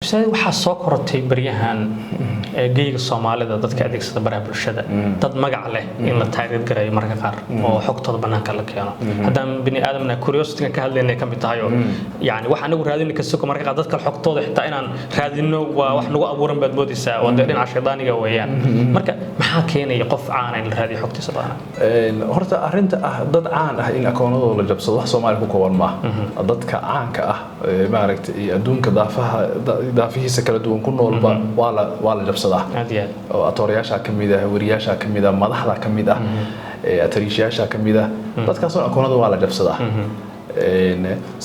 Ustaad waxa soo kortay baryahan geeyga Soomaalida dadka adeegsada baraha bulshada dad magac leh in la taageer garay marka qaar oo xogtooda banaanka la keeno hadaan bini aadamna curiosity ka hadlaynay kamid tahay oo yaani waxa anagu raadin ka soo marka qaar dadka xogtooda xitaa inaan raadino waa wax nagu abuuran baad moodaysaa oo dhinaca shaydaaniga weeyaan marka maxaa keenay qof caan ah in la raadiyo xogtiisa badan horta arinta dad caan ah in akoonadooda la jabsado wax Soomaali ku kooban ma dadka caanka ah maaragtay adduunka daafihiisa kala duwan ku noolba waa la jabsadaa oo atoryaasha kamid ah wariyaasha kamid ah madaxda kamid ah atariishayaasha kamid ah dadkaas oo akoonada waa la jabsadaa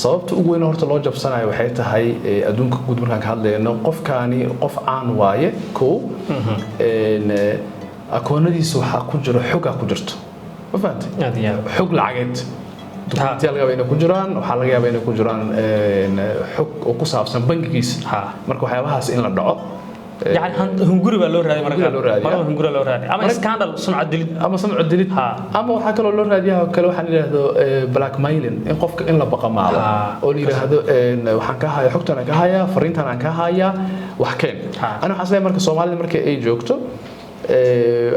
sababta ugu weyn horta loo jabsanayo waxay tahay adduunka guud markaan ka hadlayno qofkaani qof caan waaye akoonadiisa waxa ku jiro xog ku jirto ma fahamtay xog lacageed dadka laga yaabaa inay ku jiraan waxa laga yaabaa inay ku jiraan xog oo ku saabsan bangigiisa marka waxyaabahaas in la dhaco يعني هنقول بقى لور هذه مرة هنقول لور هذه أما سكاندل سمعة دليل أما وحكى له لور هذه كله حن هذا بلاك مايلين إن قف إن لا بقى معه أولي هذا وحكى هاي حكتنا كهايا فرينتنا كهايا وحكين أنا حاسس مركز الصومالي مركز أي جوكتو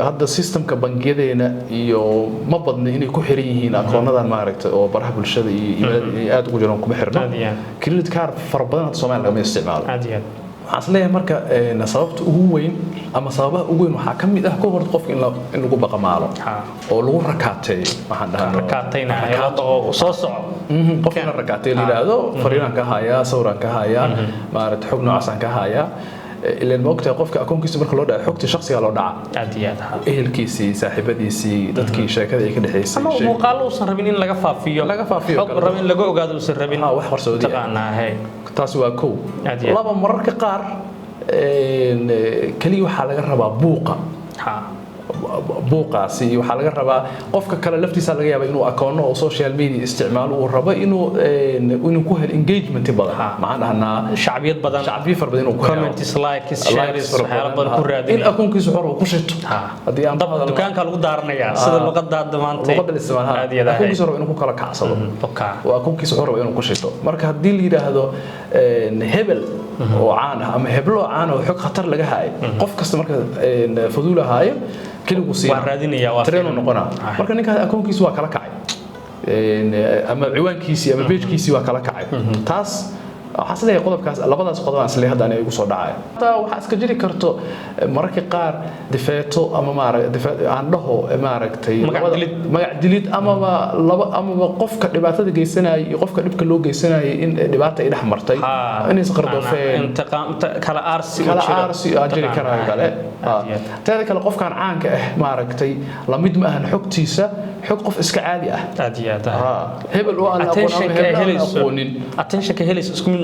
هذا السيستم كبنجيدنا يو ما بدنا إني كحري هنا كوننا ما عرفت أو برهب الشدة يأتوا جرون كبحرنا كل تكار فربنا الصومالي لما يستعمل أصلها مركا نصابت أقوين أما صابه أقوين وحكم إذا كبر قف إن لو بقى معه أو لو ركعتين ما عندها ركعتين هي صوصع قفنا الركعتين اللي هذا فرينا كهايا صورا كهايا ما رد حقنا عسان كهايا إلا الموقت قفك أكون كيس مركل لودا حقتي شخصي على لودا عاديات إيه الكيسي صاحبتيسي دتكي شركة ذيك اللي حيسي أما وقالوا صربين إن لقى فافيو حق ربين لقوا قادوا صربين وحور سعودية تقعنا هاي تاسوا كو لابا مرة قار كلي وحال جربا بوقاسي وحال جربا قفك كلا لفتي سال جايب إنه أكونه أو سوشيال ميديا استعماله والربا إنه كوه الإنجيجمنت بدل معنا هنا شعبية بدل شعبية فربدين وكوه كومنتس لايكس شيرز حيل بدل كورادين إن أكون كيس حر وقشت طب دكان كله دارنا يا صدق الوقت ده دمانتي الوقت الاستعمال هذا أكون كيس حر إنه كوه كلا كعصب وأكون كيس حر إنه قشت مركه الدين اللي هذا هبل وعانه أما هبله عانه وحق خطر لجهاي قف كاستمر فضوله هاي كل قصير ترينو نقنا مركا نيكا أكون كيس waa kala kacay ama ciwaankiisi ama page-kiisi waa kala kacay taas waxa sidoo qodobkaas labadaas qodob aan isla hadaan ay ugu soo dhacay waxa iska jiri karto mararka qaar difaato ama aan dhaho maaragtay magac dilid ama laba qofka dhibaatada geysanay iyo qofka dhibka loo geysanay in dhibaato ay dhaxmartay in isqardofeen intiqaam kala arsi ajiri karaa kale taada kale qofkan caanka ah maaragtay la mid ma ahan xogtiisa xog qof iska caadi ah hebel oo aan aqoonin attention ka helayso isku mid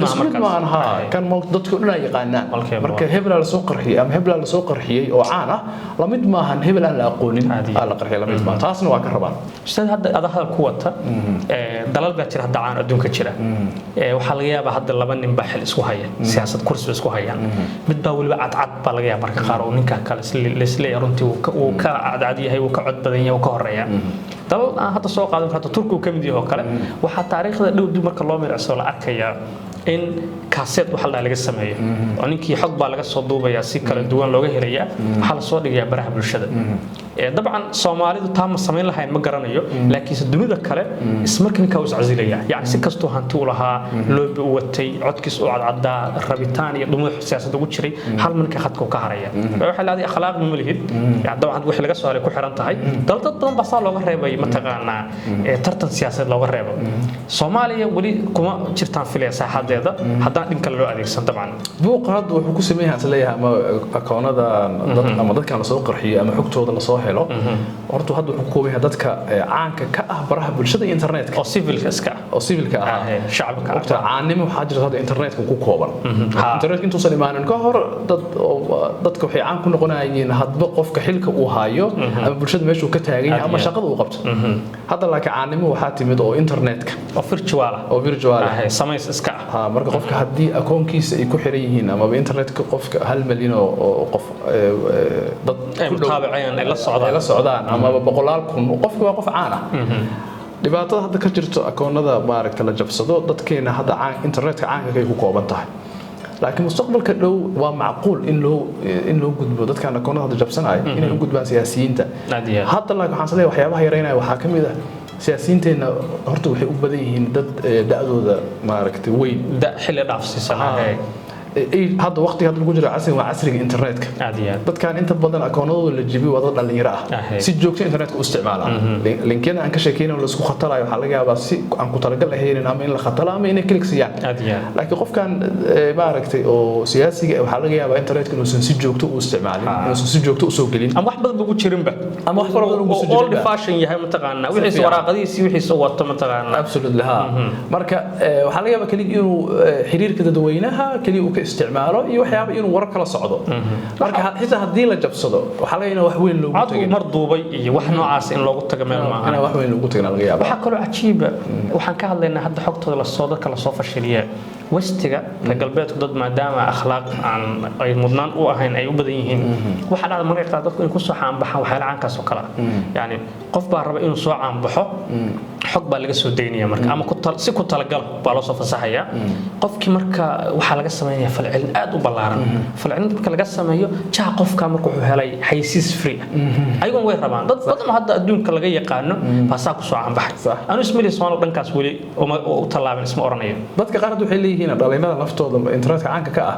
كان ضدك ولا يقانا مركب هبل على سوق قرحية أم هبل على سوق قرحية أو عانة لمد ما هن هبل على أقولين على قرحية لمد ما تاسن وكربان أستاذ هذا القوة دلال بتشر هذا عان أدون كتيرة وحلقيا بهذا اللبن نبح الإسقاهية سياسة كرسي الإسقاهية متباول بعد عد بالغيا مركب قارون كاكل لسلي رنتي وكعد عادية هي وكعد بدنيا وكهرية دل هذا السوق هذا حتى تركوا كم دي هكذا وحتى تاريخ دو مركب الله من رسول أكيا إن كاسيت وحلا laga sameeyo oo ninkii xog baa laga soo duubaya si kala duwan looga helaya waxa la soo dhigaya baraha bulshada dabcan Soomaalidu taam sameyn lahayn ma garanayo laakiin dunida kale ismarkan ka us cazilaya yaani si kasto hanti u lahaa loo watay codkiis oo cadcada rabitaan iyo dhumuc siyaasad ugu jiray hal marka khadku ka haraya waxa la akhlaaq ma lihid yaani dabcan wax laga soo ku xiran tahay dalda badan baa looga reebay ma taqaana tartan siyaasadeed looga reebo Soomaaliya wali kuma jirtaan filaya saaxadeeda haddaan dhinka loo adeegsan dabcan buuq hadda wuxuu ku sameeyay asleeyahay ama akoonada ama dadka la soo qarxiyo ama xogtooda la soo helo hortu hadda wuxuu ku koobayaa dadka caanka ka ah baraha bulshada internetka oo civilka ah shacabka waqti caanimo waxa jirta hadda internetka ku kooban internetka intuu san imaanan ka hor dadka waxay caan ku noqonayeen hadba qofka xilka uu haayo ama bulshada meesha uu ka taagan yahay ama shaqada uu qabto hadda laakiin caanimo waxa timid oo internetka oo virtual samays iska marka qofka hadii akoonkiisa ay ku xiran yihiin ama internetka qofka 1 milyan oo qof dad ku taabacayaan la socdaan ama boqolaal kun qofku waa qof caan ah dhibaatada hadda ka jirto akoonada maaragta la jabsado dadkeena hadda internetka caanka ay ku kooban tahay laakiin mustaqbalka dhow waa macquul in loo gudbo dadkan akoonada hadda jabsanaya inay u gudbaan siyaasiyiinta hadda laakiin waxaan sameeyay waxyaabaha yareynaya waxaa ka mid ah siyaasiyiinteena horta waxay u badan yihiin dad da'dooda maaragtay weyn xilli dhaafsiisanahay hadda waqtiga hadda lagu jiro casriga waa casriga internetka dadkan inta badan akoonadooda la jibiyo wada dhalinyaro ah si joogto internetka u isticmaala linkiyada aan ka sheekeynayo la isku khatalayo waxa laga yaabaa si aan ku talagal ahayn ama in la khatalo ama inay click siiyaan laakiin qofkan maaragtay oo siyaasiga waxa laga yaabaa internetka inuu si joogto u isticmaalin inuu si joogto u soo galin ama wax badan ugu jirinba ama wax badan ugu soo jirin old fashion yahay mataqaana wixii waraaqadiisi wixii wato mataqaana absolutely ha marka waxa laga yaabaa kaliya inuu xiriirka dadweynaha kaliya isticmaalo iyo waxyaabo inuu warar kala socdo marka xitaa hadii la jabsado waxa laga yaabaa wax weyn loogu tagay mar duubay iyo wax noocaas in loogu tago meel ma aha wax weyn loogu tagay laga yaabaa waxa kale oo cajiib waxaan ka hadlaynaa hadda xogtooda la soo dadka la soo fashiliyay westiga galbeedku dad maadaama akhlaaq aan ay mudnaan u ahayn ay u badan yihiin waxa dhacda markay qaar dadku in ku soo caanbaxaan waxyaalo caankaas oo kale yani qof baa raba inuu soo caanbaxo xog baa laga soo deynaya marka ama si ku talagal baa loo soo fasaxaya qofkii marka waxa laga sameeyaa falcelin aad u ballaaran falcelin marka laga sameeyo jaha qofka marka wuxuu helay haysiis free ayagoon way rabaan dad badan oo hadda adduunka laga yaqaano baasaa ku soo caanbaxay anu ismili Soomaali dhankaas wali oo talaaban isma oranayo dadka qaar waxay leeyihiin dhalinyarada laftooda internetka caanka ka ah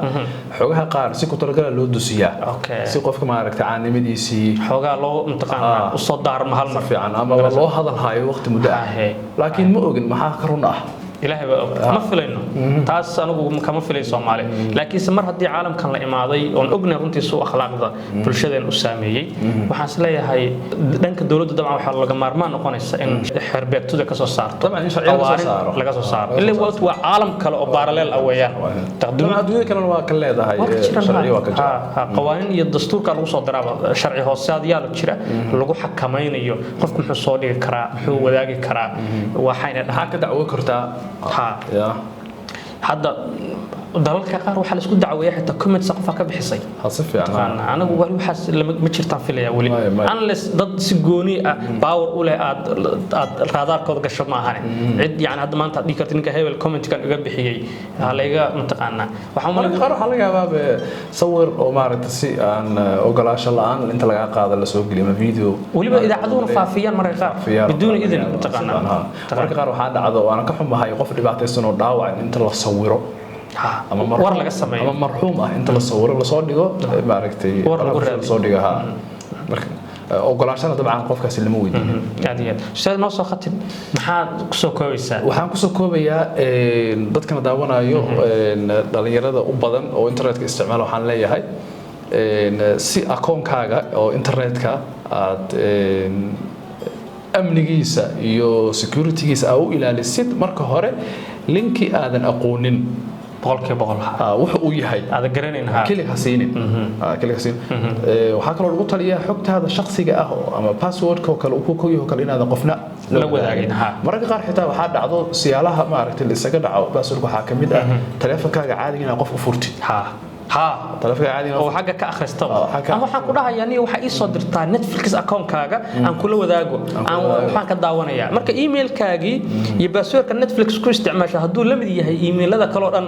xogaha qaar si ku talagal loo dusiyaa si qofka ma aragtay caanimadiisii xogaa loo intaqaan u soo daarmo hal mar fiican ama loo hadal hayo waqti muddo ah laakiin ma ogin maxaa ka run ah ilaahay ma filayno taas anigu kama filay Soomaali laakiin mar hadii caalamkan la imaaday oo ogna runtii soo akhlaaqda bulshadeen u saameeyay waxaan isleeyahay dhanka dawladda dabcan waxa laga maarmaan noqonaysa in xirbeegtooda ka soo saarto dabcan in sharciga laga soo saaro ilaa waa caalam kale oo parallel ah weeyaan taqdiimada adduunka kale waa ka leedahay sharciga waa ka jira qawaaniin iyo dastuurka lagu soo daraa sharci hoosaadyaal jira lagu xakamaynayo qofku muxuu soo dhigi karaa muxuu wadaagi karaa waxayna dhaxal ka dacwo kartaa hadda dalalka qaar waxa la isku dacweeyay xitaa comments qof ka bixisay si fiican anagu wali waxa ma jirtaan filaya wali unless dad si gooni ah power u leh aad raadaarkooda gasho ma ahan cid yani hadda maanta dhigi kartid ninka hebel comment kan uga bixiyay halaga mataqaana waxa marka qaar waxa laga yaabaa sawir oo maaragtay si aan ogolaasho la'aan inta laga qaado la soo geliyo video waliba idaacaduhu faafiyaan marka qaar biduun idin mataqaana marka qaar waxa dhacdo waana ka xumahay qof dhibaataysan oo dhaawac inta la sawiro ama war laga sameeyo ama marxuum ah inta la sawiro la soo dhigo maaragtay war lagu raadiyo soo dhigo marka ogolaashada dabcan qofkaas lama weydiin aadiyan sidoo noo soo khatin maxaa ku soo koobaysaa waxaan ku soo koobayaa dadkana daawanayo dhalinyarada u badan oo internetka isticmaala waxaan leeyahay si akoonkaaga oo internetka aad amnigiisa iyo securitygiisa aad u ilaalisid marka hore linki aadan aqoonin boqolkiiba wuxuu uu yahay aad garanayna kaliya hasiinin waxa kale oo lagu taliyaa xogtaada shakhsiga ah ama passwordka oo kale uu ku yahay kale inaad qofna la wadaagin marka qaar xitaa waxa dhacdo siyaalaha ma aragtay la isaga dhaco passwordka waxa kamid ah taleefankaaga caadiga ah qof u furtid taleefanka caadiga oo xagga ka akhristo ama waxaan ku dhahayaa ni waxa ii soo dirtaa Netflix account-kaaga aan kula wadaago aan waxaan ka daawanayaa marka email-kaagi iyo passwordka Netflix ku isticmaasho haduu la mid yahay emailada kale oo dhan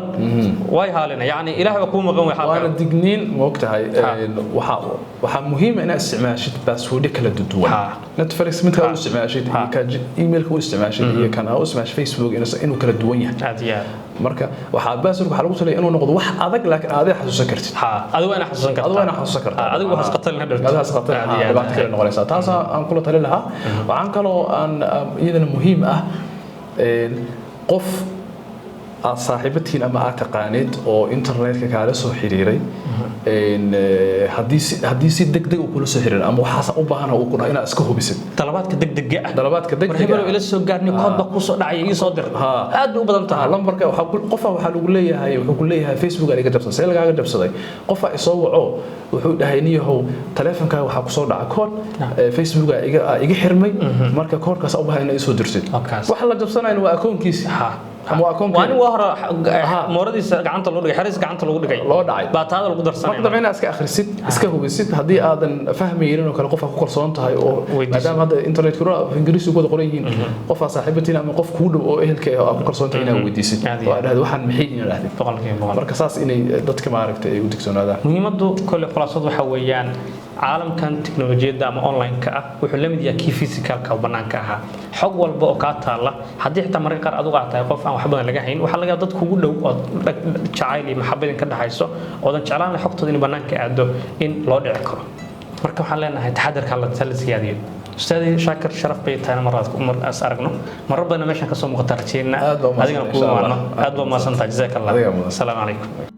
way haalina yani ilaahay waa ku maqan waxa waana digniin moogtahay waxa muhiim ah inaad isticmaashid password kala duwan Netflix mid kale u isticmaashid iyo ka email-ka u isticmaashid iyo kan u isticmaashid Facebook inuu kala duwan yahay marka waxa password waxa lagu taliyay inuu noqdo wax adag laakiin aad xasuusan kartid adigu ana xasuusan kartaa adigu ana xasuusan kartaa adigu waxaad qatal la dhirto adigu qatal dhibaat kale noqonaysa taas aan kula talin lahaa waxaan kaloo aan iyadana muhiim ah qof aad saaxiibtiin ama aad taqaanid oo internetka kaala soo xiriiray hadii si degdeg uu kula soo xiriir ama waxaas u baahan uu ku dhahay inaad iska hubisid talabaadka degdega ila soo gaarni koodba ku soo dhacay ii soo dir aad u badan tahay lambarka waxa lagu leeyahay wuxuu ku leeyahay Facebook adiga jabsaday see lagaaga jabsaday qofa isoo waco wuxuu dhahay niyahow taleefankaaga waxa ku soo dhacay kood Facebook iga xirmay marka koodkaas u baahan inaad soo dirsid waxa la jabsanayna waa akoonkiisa ama akoonka waan waa hore mooradiisa gacanta loo dhigay xariis gacanta loogu dhigay loo dhacay baa taada lagu darsanay marka dambe inaad iska akhrisid iska hubisid haddii aadan fahmaynin oo kale qof ku kalsoon tahay oo maadaama hadda internet kuro ingiriisi ugu qoran yihiin qof saaxiibatina ama qof ku dhow oo ehelka ah ku kalsoon tahay inaad weydiisid waa dhahdo waxaan maxay in raadin marka saas inay dadka maaragtay ay u digtoonaadaan muhiimadu kale khulaasad waxa weeyaan caalamkan tiknoolajiyada ama online-ka ah wuxuu la mid yahay kii physical-ka oo banaanka ahaa xog walba oo ka taala haddii xitaa marka qaar adigu aad tahay qof aan wax badan laga hayn waxa laga yaabaa dad kugu dhow oo jacayl iyo maxabad ka dhaxayso oo dan jeclaan xogtooda in banaanka aado in loo dhici karo marka waxaan leenahay taxadarka la siyaadiyo ustaadi shaakir sharaf bay tahay mar as aragno marar badan meeshan ka soo muuqata rajayna adigana ku waano aad baa maasantahay jazakallah assalaamu calaykum